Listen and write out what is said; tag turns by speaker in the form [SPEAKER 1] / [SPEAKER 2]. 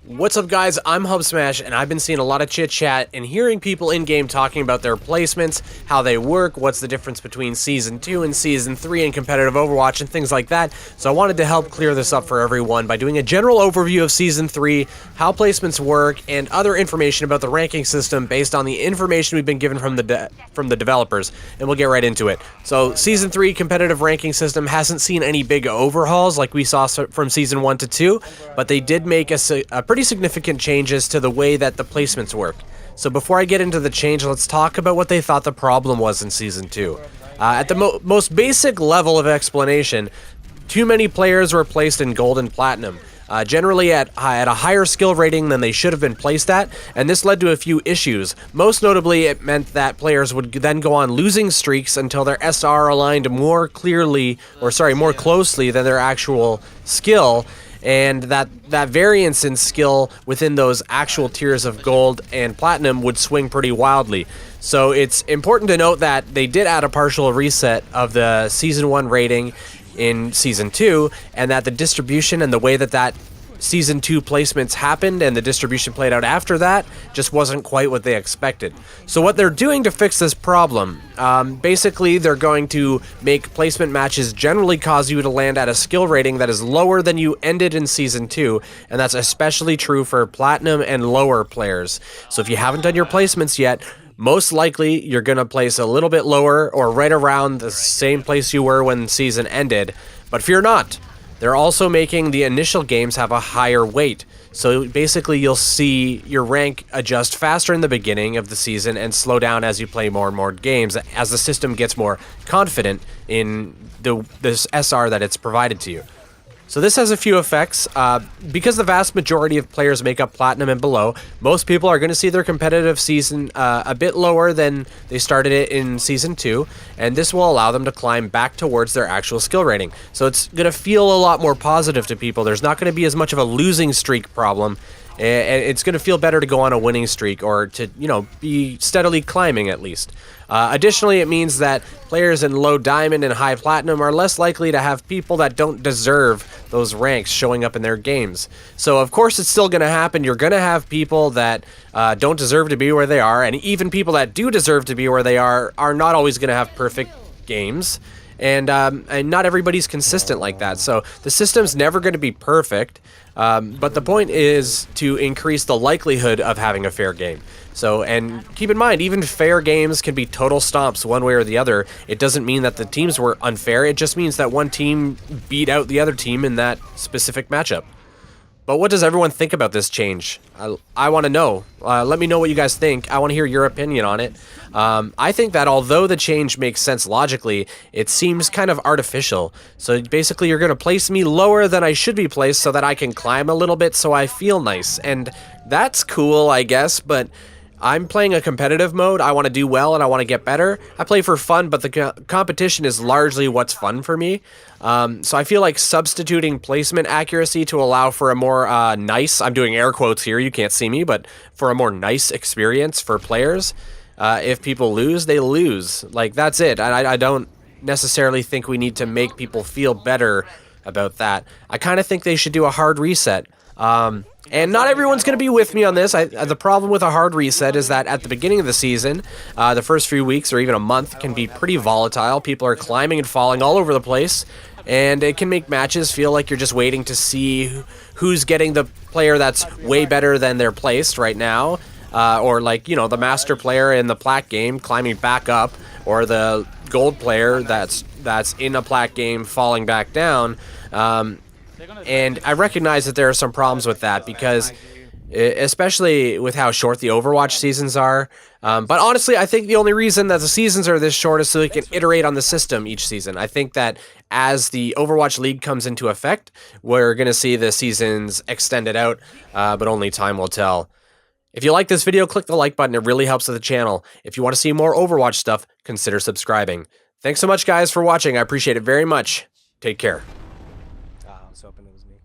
[SPEAKER 1] What's up, guys? I'm HubSmash, and I've been seeing a lot of chit-chat and hearing people in-game talking about their placements, how they work, what's the difference between Season 2 and Season 3 in competitive Overwatch, and things like that. So I wanted to help clear this up for everyone by doing a general overview of Season 3, how placements work, and other information about the ranking system based on the information we've been given from the developers, and we'll get right into it. So Season 3 competitive ranking system hasn't seen any big overhauls like we saw from Season 1 to 2, but they did make a pretty significant changes to the way that the placements work. So before I get into the change, let's talk about what they thought the problem was in Season 2. At the most basic level of explanation, too many players were placed in Gold and Platinum, generally at a higher skill rating than they should have been placed at, and this led to a few issues. Most notably, it meant that players would then go on losing streaks until their SR aligned more closely than their actual skill, and that variance in skill within those actual tiers of Gold and Platinum would swing pretty wildly. So it's important to note that they did add a partial reset of the Season 1 rating in Season 2, and that the distribution and the way that Season 2 placements happened and the distribution played out after that just wasn't quite what they expected. So what they're doing to fix this problem, basically they're going to make placement matches generally cause you to land at a skill rating that is lower than you ended in Season 2, and that's especially true for Platinum and lower players. So if you haven't done your placements yet, most likely you're going to place a little bit lower or right around the same place you were when season ended, but fear not. They're also making the initial games have a higher weight. So basically you'll see your rank adjust faster in the beginning of the season and slow down as you play more and more games, as the system gets more confident in this SR that it's provided to you. So this has a few effects. Because the vast majority of players make up Platinum and below, most people are going to see their competitive season a bit lower than they started it in Season 2, and this will allow them to climb back towards their actual skill rating. So it's going to feel a lot more positive to people. There's not going to be as much of a losing streak problem, and it's going to feel better to go on a winning streak or to, be steadily climbing at least. Additionally, it means that players in low diamond and high platinum are less likely to have people that don't deserve those ranks showing up in their games. So of course it's still going to happen. You're going to have people that don't deserve to be where they are, and even people that do deserve to be where they are not always going to have perfect games. And not everybody's consistent like that. So the system's never going to be perfect, but the point is to increase the likelihood of having a fair game. So, and keep in mind, even fair games can be total stomps one way or the other. It doesn't mean that the teams were unfair. It just means that one team beat out the other team in that specific matchup. But what does everyone think about this change? I want to know. Let me know what you guys think. I want to hear your opinion on it. I think that although the change makes sense logically, it seems kind of artificial. So basically you're going to place me lower than I should be placed so that I can climb a little bit so I feel nice. And that's cool, I guess, but I'm playing a competitive mode. I want to do well and I want to get better. I play for fun, but the competition is largely what's fun for me. So I feel like substituting placement accuracy to allow for a more nice, I'm doing air quotes here, you can't see me, but for a more nice experience for players. If people lose, they lose. Like, that's it. I don't necessarily think we need to make people feel better about that. I kind of think they should do a hard reset. And not everyone's going to be with me on this. The problem with a hard reset is that at the beginning of the season, the first few weeks or even a month can be pretty volatile. People are climbing and falling all over the place, and it can make matches feel like you're just waiting to see who's getting the player that's way better than they're placed right now, or like, the master player in the plat game climbing back up, or the gold player that's in a plat game falling back down. And I recognize that there are some problems with that because, especially with how short the Overwatch seasons are. But honestly, I think the only reason that the seasons are this short is so they can iterate on the system each season. I think that as the Overwatch League comes into effect, we're going to see the seasons extended out, but only time will tell. If you like this video, click the like button. It really helps the channel. If you want to see more Overwatch stuff, consider subscribing. Thanks so much, guys, for watching. I appreciate it very much. Take care.
[SPEAKER 2] I was hoping it was me.